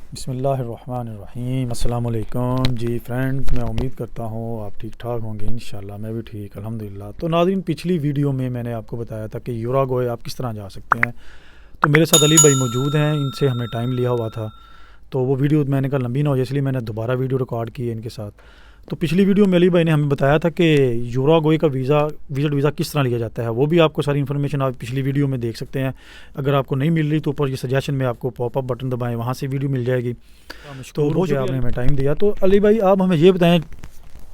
बिस्मिल्लाहिर्रहमानिर्रहीम। अस्सलाम वालेकुम जी फ्रेंड्स, मैं उम्मीद करता हूँ आप ठीक ठाक होंगे। इंशाल्लाह मैं भी ठीक अल्हम्दुलिल्लाह। तो नाज़रीन, पिछली वीडियो में मैंने आपको बताया था कि यूरागोए आप किस तरह जा सकते हैं। तो मेरे साथ अली भाई मौजूद हैं, इनसे हमने टाइम लिया हुआ था। तो वो वीडियो मैंने कहा लंबी ना हो जाए, इसलिए मैंने दोबारा वीडियो रिकॉर्ड की है इनके साथ। तो पिछली वीडियो में अली भाई ने हमें बताया था कि यूरागोए का वीज़ा किस तरह लिया जाता है। वो भी आपको सारी इन्फॉर्मेशन आप पिछली वीडियो में देख सकते हैं। अगर आपको नहीं मिल रही तो ऊपर ये सजेशन में आपको पॉपअप बटन दबाएं, वहाँ से वीडियो मिल जाएगी। तो बहुत शुक्रिया आपने हमें टाइम दिया। तो अली भाई आप हमें ये बताएं,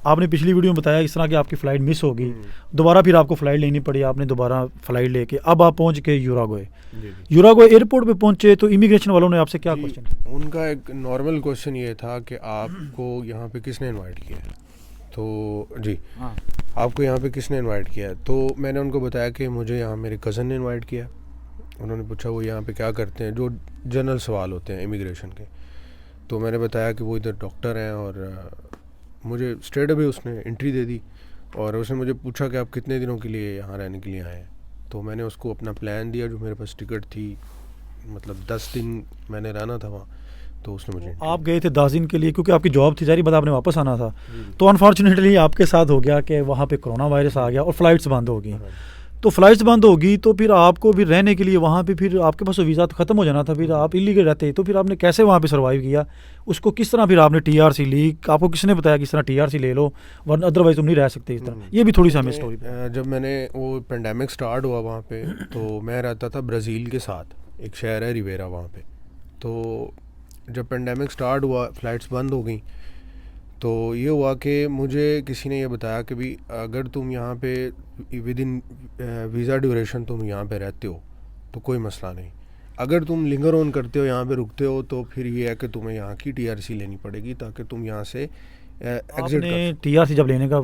आपने पिछली वीडियो में बताया इस तरह की आपकी फ़्लाइट मिस होगी, दोबारा फिर आपको फ़्लाइट लेनी पड़ी, आपने दोबारा फ़्लाइट लेके अब आप पहुंच गए यूरागोए। यूरागोए एयरपोर्ट पे पहुंचे तो इमिग्रेशन वालों ने आपसे क्या क्वेश्चन? उनका एक नॉर्मल क्वेश्चन ये था कि आपको यहाँ पे किसने इनवाइट किया है। तो जी हाँ, आपको यहाँ पे किसने इनवाइट किया है। तो मैंने उनको बताया कि मुझे यहाँ मेरे कज़न ने इनवाइट किया। उन्होंने पूछा वो यहाँ पे क्या करते हैं, जो जनरल सवाल होते हैं इमिग्रेशन के। तो मैंने बताया कि वो इधर डॉक्टर हैं और मुझे स्ट्रेट अवे उसने एंट्री दे दी। और उसने मुझे पूछा कि आप कितने दिनों के लिए यहाँ रहने के लिए आए हैं। तो मैंने उसको अपना प्लान दिया, जो मेरे पास टिकट थी, मतलब 10 दिन मैंने रहना था वहाँ। तो उसने मुझे आप गए थे 10 दिन के लिए क्योंकि आपकी जॉब थी, जारी बात आपने वापस आना था। तो अनफॉर्चुनेटली आपके साथ हो गया कि वहाँ पे कोरोना वायरस आ गया और फ़्लाइट्स बंद हो गई। तो फ़्लाइट्स बंद होगी तो फिर आपको भी रहने के लिए वहाँ पे फिर आपके पास वीज़ा तो ख़त्म हो जाना था, फिर आप इलीगल रहते। तो फिर आपने कैसे वहाँ पे सर्वाइव किया, उसको किस तरह फिर आपने टीआरसी ली? आपको किसने बताया कि इस तरह टीआरसी ले लो वरना अदरवाइज़ तुम नहीं रह सकते इस तरह? ये भी थोड़ी सी हमें स्टोरी। जब मैंने वो पेंडेमिक स्टार्ट हुआ वहाँ पे, तो मैं रहता था ब्राज़ील के साथ, एक शहर है रिवेरा वहाँ पे। तो जब पेंडेमिक स्टार्ट हुआ, फ़्लाइट्स बंद हो गई। तो ये हुआ कि मुझे किसी ने ये बताया कि भी अगर तुम यहाँ पे विद इन वीज़ा ड्यूरेशन तुम यहाँ पे रहते हो तो कोई मसला नहीं। अगर तुम लिंगर ऑन करते हो, यहाँ पे रुकते हो, तो फिर ये है कि तुम्हें यहाँ की टीआरसी लेनी पड़ेगी ताकि तुम यहाँ से एग्जिट कर आपने सको। टीआरसी जब लेने का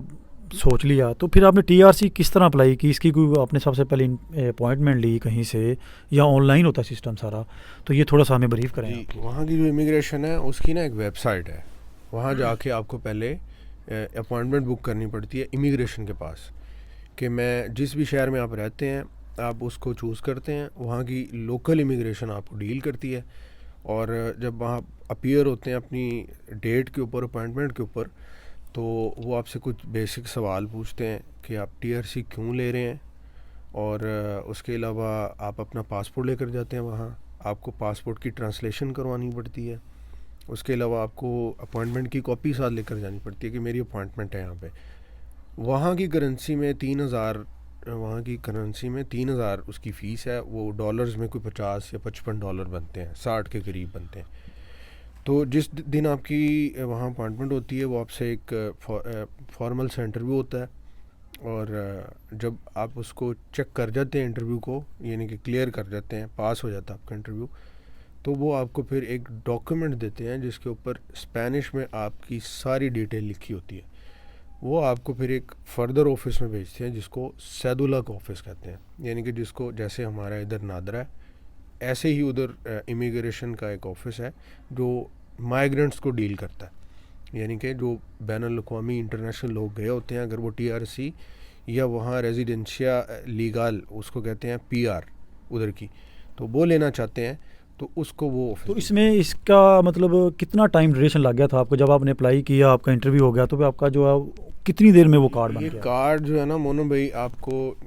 सोच लिया तो फिर आपने टीआरसी किस तरह अप्लाई की? इसकी कोई आपने सबसे पहले अपॉइंटमेंट ली कहीं से या ऑनलाइन होता सिस्टम सारा? तो ये थोड़ा सा हमें ब्रीफ करें जी, आपकी। वहाँ की जो इमिग्रेशन है उसकी ना एक वेबसाइट है। वहाँ जाके आपको पहले अपॉइंटमेंट बुक करनी पड़ती है इमिग्रेशन के पास, कि मैं जिस भी शहर में आप रहते हैं आप उसको चूज़ करते हैं। वहाँ की लोकल इमिग्रेशन आपको डील करती है। और जब वहाँ अपीयर होते हैं अपनी डेट के ऊपर, अपॉइंटमेंट के ऊपर, तो वो आपसे कुछ बेसिक सवाल पूछते हैं कि आप टीआरसी क्यों ले रहे हैं। और उसके अलावा आप अपना पासपोर्ट लेकर जाते हैं वहाँ, आपको पासपोर्ट की ट्रांसलेशन करवानी पड़ती है। उसके अलावा आपको अपॉइंटमेंट की कॉपी साथ लेकर जानी पड़ती है कि मेरी अपॉइंटमेंट है यहाँ पे। वहाँ की करेंसी में 3,000, वहाँ की करेंसी में 3,000 उसकी फ़ीस है। वो डॉलर्स में कोई 50 या 55 डॉलर बनते हैं, 60 के करीब बनते हैं। तो जिस दिन आपकी वहाँ अपॉइंटमेंट होती है, वो आपसे एक फॉर्मल सा इंटरव्यू होता है। और जब आप उसको चेक कर जाते हैं इंटरव्यू को, यानी कि क्लियर कर जाते हैं, पास हो जाता है आपका इंटरव्यू, तो वो आपको फिर एक डॉक्यूमेंट देते हैं जिसके ऊपर स्पेनिश में आपकी सारी डिटेल लिखी होती है। वो आपको फिर एक फर्दर ऑफिस में भेजते हैं जिसको सैदुल्ला का ऑफिस कहते हैं। यानी कि जिसको जैसे हमारा इधर नादरा है, ऐसे ही उधर इमिग्रेशन का एक ऑफिस है जो माइग्रेंट्स को डील करता है। यानी कि जो बैनुल-अक़वामी इंटरनेशनल लोग गए होते हैं, अगर वो टीआरसी या वहाँ रेजिडेंशिया लीगल उसको कहते हैं पीआर उधर की, तो वो लेना चाहते हैं, तो उसको वो ऑफिस तो डील इसमें इसका मतलब कितना टाइम ड्यूरेशन लग गया था आपको? जब आपने अप्लाई किया, आपका इंटरव्यू हो गया, तो फिर आपका जो है कितनी देर में वो कार्ड बन ये गया? कार्ड जो है ना मोनू भाई, आपको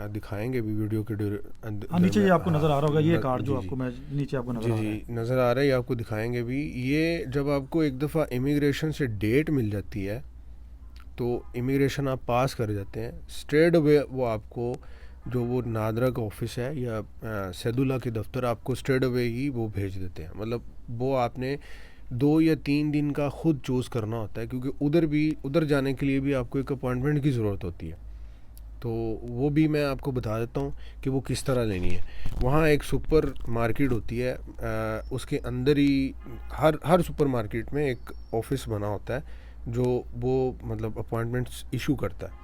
दिखाएंगे भी वीडियो के हाँ, नीचे ये आपको नज़र आ रहा होगा, ये कार्ड जो जी आपको मैं नीचे आपको नज़र जी आ रहा जी है। नज़र आ रहा है, ये आपको दिखाएंगे भी। ये जब आपको एक दफ़ा इमिग्रेशन से डेट मिल जाती है, तो इमिग्रेशन आप पास कर जाते हैं, स्ट्रेट अवे वो आपको जो वो नादरा का ऑफिस है या सैदुल्ला के दफ्तर, आपको स्ट्रेट अवे ही वो भेज देते हैं। मतलब वो आपने 2 या 3 दिन का ख़ुद चूज़ करना होता है, क्योंकि उधर जाने के लिए भी आपको एक अपॉइंटमेंट की ज़रूरत होती है। तो वो भी मैं आपको बता देता हूँ कि वो किस तरह लेनी है। वहाँ एक सुपर मार्केट होती है, उसके अंदर ही हर सुपर मार्केट में एक ऑफिस बना होता है जो वो मतलब अपॉइंटमेंट्स इशू करता है।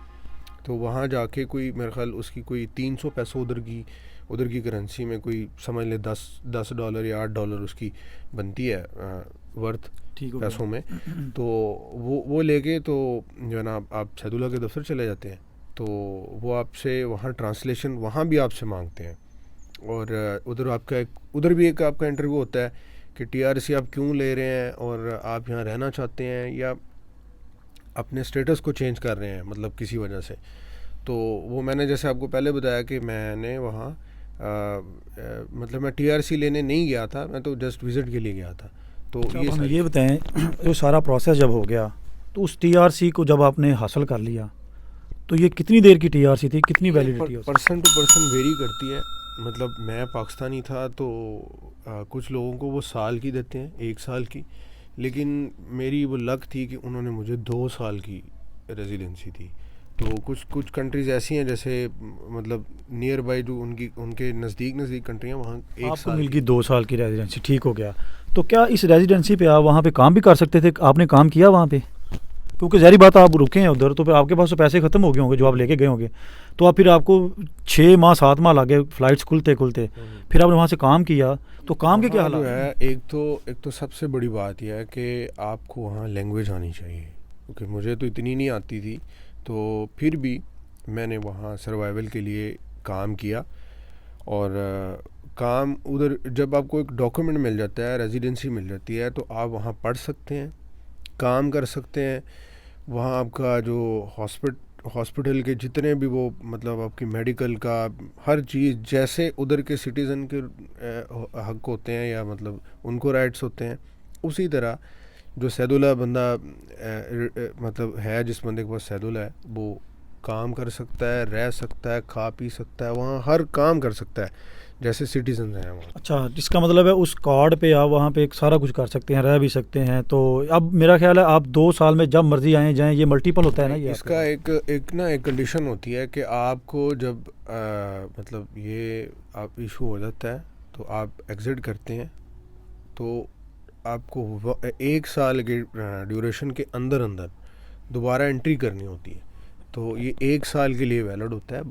तो वहाँ जाके कोई मेरे ख्याल उसकी कोई 300 पैसों उधर की करेंसी में कोई समझ ले 10 डॉलर या 8 डॉलर उसकी बनती है वर्थ ठीक हो पैसों में। गया। तो वो लेके तो जो है ना आप सैदुल्ला के दफ्तर चले जाते हैं। तो वो आपसे वहाँ ट्रांसलेशन वहाँ भी आपसे मांगते हैं। और उधर भी एक आपका इंटरव्यू होता है कि टीआरसी आप क्यों ले रहे हैं और आप यहाँ रहना चाहते हैं या अपने स्टेटस को चेंज कर रहे हैं मतलब किसी वजह से। तो वो मैंने जैसे आपको पहले बताया कि मैंने वहाँ मतलब मैं टीआरसी लेने नहीं गया था, मैं तो जस्ट विज़िट के लिए गया था। तो अब हमें ये बताएं, जो सारा प्रोसेस जब हो गया तो उस टीआरसी को जब आपने हासिल कर लिया तो ये कितनी देर की टीआरसी थी, कितनी वैलिडिटी है? पर्सन टू पर्सन वेरी करती है। मतलब मैं पाकिस्तानी था तो कुछ लोगों को वो साल की देते हैं, 1 साल की, लेकिन मेरी वो लक थी कि उन्होंने मुझे 2 साल की रेजिडेंसी दी। तो कुछ कंट्रीज़ ऐसी हैं जैसे मतलब नियर बाई जो उनके नज़दीक कंट्रियाँ, वहाँ 1 आपको साल मिल गई 2 साल की रेजिडेंसी, ठीक हो गया। तो क्या इस रेजिडेंसी पे आप वहाँ पे काम भी कर सकते थे? आपने काम किया वहाँ पे? क्योंकि ज़ाहिर बात आप रुके हैं उधर, तो फिर आपके पास तो पैसे ख़त्म हो गए होंगे जो आप लेके गए होंगे। तो आप फिर आपको 6 माह 7 माह लगे फ़्लाइट्स खुलते फिर आपने वहाँ से काम किया, तो काम के क्या वहाँ जो हालात हैं? है, एक तो सबसे बड़ी बात यह है कि आपको वहाँ लैंग्वेज आनी चाहिए, क्योंकि मुझे तो इतनी नहीं आती थी। तो फिर भी मैंने वहाँ सर्वाइवल के लिए काम किया। और काम उधर जब आपको एक डॉक्यूमेंट मिल जाता है, रेजिडेंसी मिल जाती है, तो आप वहाँ पढ़ सकते हैं, काम कर सकते हैं। वहाँ आपका जो हॉस्पिटल के जितने भी वो मतलब आपकी मेडिकल का हर चीज़ जैसे उधर के सिटीज़न के हक होते हैं या मतलब उनको राइट्स होते हैं, उसी तरह जो सैदुल्ला बंदा मतलब है, जिस बंदे के पास सैदुल्ला है, वो काम कर सकता है, रह सकता है, खा पी सकता है, वहाँ हर काम कर सकता है जैसे सिटीजन हैं वहाँ। अच्छा, इसका मतलब है उस कार्ड पे आप वहाँ पे सारा कुछ कर सकते हैं, रह भी सकते हैं। तो अब मेरा ख्याल है आप 2 साल में जब मर्जी आए जाएं, ये मल्टीपल होता है ना ये इसका एक कंडीशन होती है कि आपको जब मतलब ये आप इशू हो जाता है तो आप एग्ज़िट करते हैं, तो आपको 1 साल के ड्यूरेशन के अंदर दोबारा एंट्री करनी होती है। तो ये 1 साल के लिए वैलिड होता है,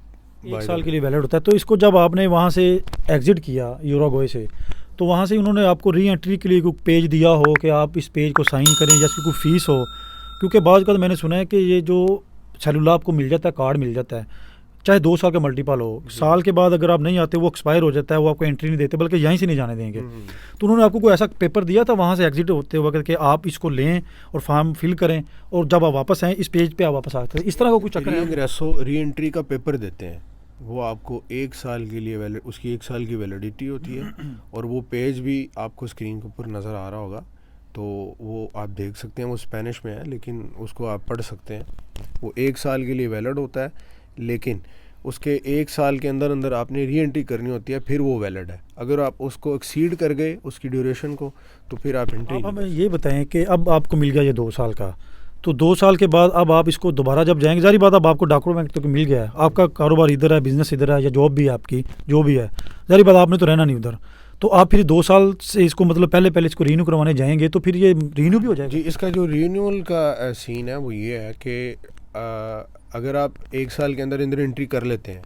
1 साल के लिए वैलिड होता है। तो इसको जब आपने वहाँ से एग्ज़िट किया यूरुग्वे से, तो वहाँ से उन्होंने आपको री एंट्री के लिए कोई पेज दिया हो कि आप इस पेज को साइन करें या इसकी कोई फ़ीस हो? क्योंकि बाद का मैंने सुना है कि ये जो सेलुलर आपको मिल जाता है, कार्ड मिल जाता है, चाहे 2 साल का मल्टीपल हो, साल के बाद अगर आप नहीं आते वो एक्सपायर हो जाता है, वो आपको एंट्री नहीं देते बल्कि यहीं से नहीं जाने देंगे। तो उन्होंने आपको कोई ऐसा पेपर दिया था वहाँ से एग्जिट होते वक्त कि आप इसको लें और फॉर्म फिल करें और जब आप वापस आएँ इस पेज पे आप वापस आते हैं, इस तरह का कुछ चक्कर है? री एंट्री का पेपर देते हैं, वो आपको 1 साल के लिए उसकी 1 साल की वैलिडिटी होती है। और वो पेज भी आपको स्क्रीन के ऊपर नज़र आ रहा होगा, तो वो आप देख सकते हैं। वो स्पेनिश में है लेकिन उसको आप पढ़ सकते हैं। वो 1 साल के लिए वैलिड होता है, लेकिन उसके 1 साल के अंदर आपने री एंट्री करनी होती है, फिर वो वैलिड है। अगर आप उसको एक्सीड कर गए उसकी ड्यूरेशन को, तो फिर आप एंट्री। आप हमें ये बताएं कि अब आपको मिल गया ये 2 साल का, तो 2 साल के बाद अब आप इसको दोबारा जब जाएंगे, जारी बात अब आपको डॉक्यूमेंट तो मिल गया है, आपका कारोबार इधर है, बिजनेस इधर है या जॉब भी है आपकी, जो भी है, जारी बात आपने तो रहना नहीं उधर, तो आप फिर 2 साल से इसको मतलब पहले इसको रीन्यू करवाने जाएंगे तो फिर ये रीन्यू भी हो जाएगा? जी, इसका जो रीन्यूअल का सीन है वो ये है कि अगर आप 1 साल के अंदर एंट्री कर लेते हैं,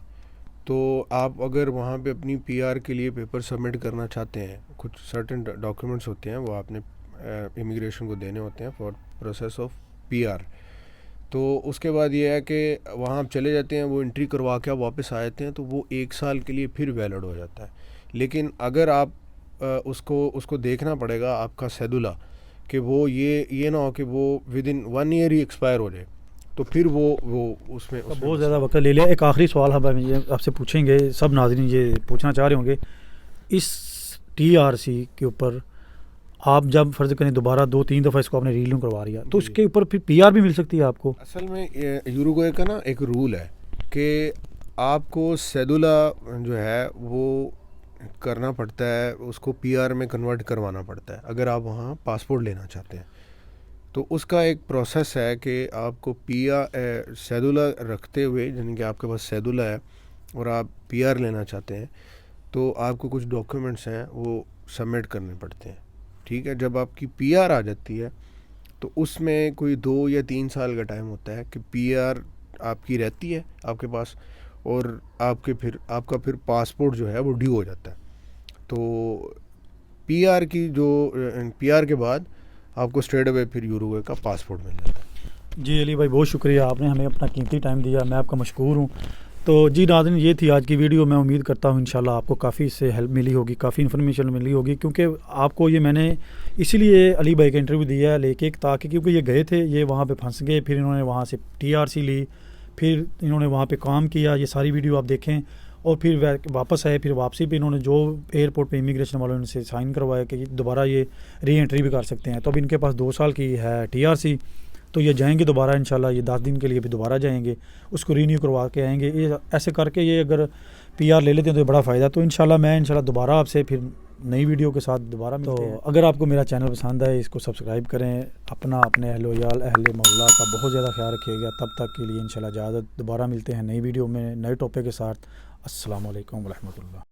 तो आप अगर वहाँ पे अपनी पीआर के लिए पेपर सबमिट करना चाहते हैं, कुछ सर्टेन डॉक्यूमेंट्स होते हैं वो आपने इमिग्रेशन को देने होते हैं फॉर प्रोसेस ऑफ पीआर। तो उसके बाद ये है कि वहाँ आप चले जाते हैं, वो एंट्री करवा के आप वापस आ जाते हैं, तो वो 1 साल के लिए फिर वैलिड हो जाता है। लेकिन अगर आप उसको देखना पड़ेगा आपका सैदुल्ला, कि वो ये ना हो कि वो with in 1 year he expire हो जाए, तो फिर वो उसमें बहुत ज़्यादा वक्त ले लिया। एक आखिरी सवाल हम ये आपसे पूछेंगे, सब नाज़रीन ये पूछना चाह रहे होंगे, इस टीआरसी के ऊपर आप जब फ़र्ज़ करें दोबारा 2-3 दफ़ा इसको आपने रीन्यू करवा लिया, तो उसके ऊपर फिर पीआर भी मिल सकती है आपको? असल में यूरुग्वे का ना एक रूल है कि आपको सैदुल्ला जो है वो करना पड़ता है, उसको पीआर में कन्वर्ट करवाना पड़ता है अगर आप वहाँ पासपोर्ट लेना चाहते हैं। तो उसका एक प्रोसेस है कि आपको सैदुल्ला रखते हुए, यानी कि आपके पास सैदुल्ला है और आप पीआर लेना चाहते हैं, तो आपको कुछ डॉक्यूमेंट्स हैं वो सबमिट करने पड़ते हैं। ठीक है, जब आपकी पीआर आ जाती है तो उसमें कोई 2 या 3 साल का टाइम होता है कि पीआर आपकी रहती है आपके पास, और आपका फिर पासपोर्ट जो है वो ड्यू हो जाता है। तो पीआर के बाद आपको स्ट्रेट अवे फिर यूरुग्वे का पासपोर्ट मिल जाता है। जी अली भाई, बहुत शुक्रिया, आपने हमें अपना कीमती टाइम दिया, मैं आपका मशकूर हूँ। तो जी नाज़रीन, ये थी आज की वीडियो। मैं उम्मीद करता हूँ इंशाल्लाह आपको काफ़ी इससे हेल्प मिली होगी, काफ़ी इन्फॉर्मेशन मिली होगी, क्योंकि आपको ये मैंने इसीलिए अली भाई का इंटरव्यू दिया है लेके, ताकि क्योंकि ये गए थे, ये वहाँ पे फंस गए, फिर इन्होंने वहाँ से टीआरसी ली, फिर इन्होंने वहाँ पे काम किया, ये सारी वीडियो आप देखें, और फिर वापस आए, फिर वापसी पे इन्होंने जो एयरपोर्ट पे इमिग्रेशन वालों ने इनसे साइन करवाया कि दोबारा ये री एंट्री भी कर सकते हैं। तो अब इनके पास 2 साल की है टीआरसी, तो ये जाएंगे दोबारा इंशाल्लाह, ये 10 दिन के लिए भी दोबारा जाएंगे, उसको रीन्यू करवा के आएंगे। ये ऐसे करके ये अगर पीआर ले लेते हैं तो बड़ा फ़ायदा। तो इंशाल्लाह मैं इंशाल्लाह दोबारा आपसे फिर नई वीडियो के साथ दोबारा मिलते हैं। अगर आपको मेरा चैनल पसंद आए, इसको सब्सक्राइब करें, अपना अपने अहल वयाल अहल मोहल्ला का बहुत ज़्यादा ख्याल रखिएगा। तब तक के लिए इंशाल्लाह इजाज़त, दोबारा मिलते हैं नई वीडियो में नए टॉपिक के साथ। अस्सलाम वालेकुम व रहमतुल्लाह।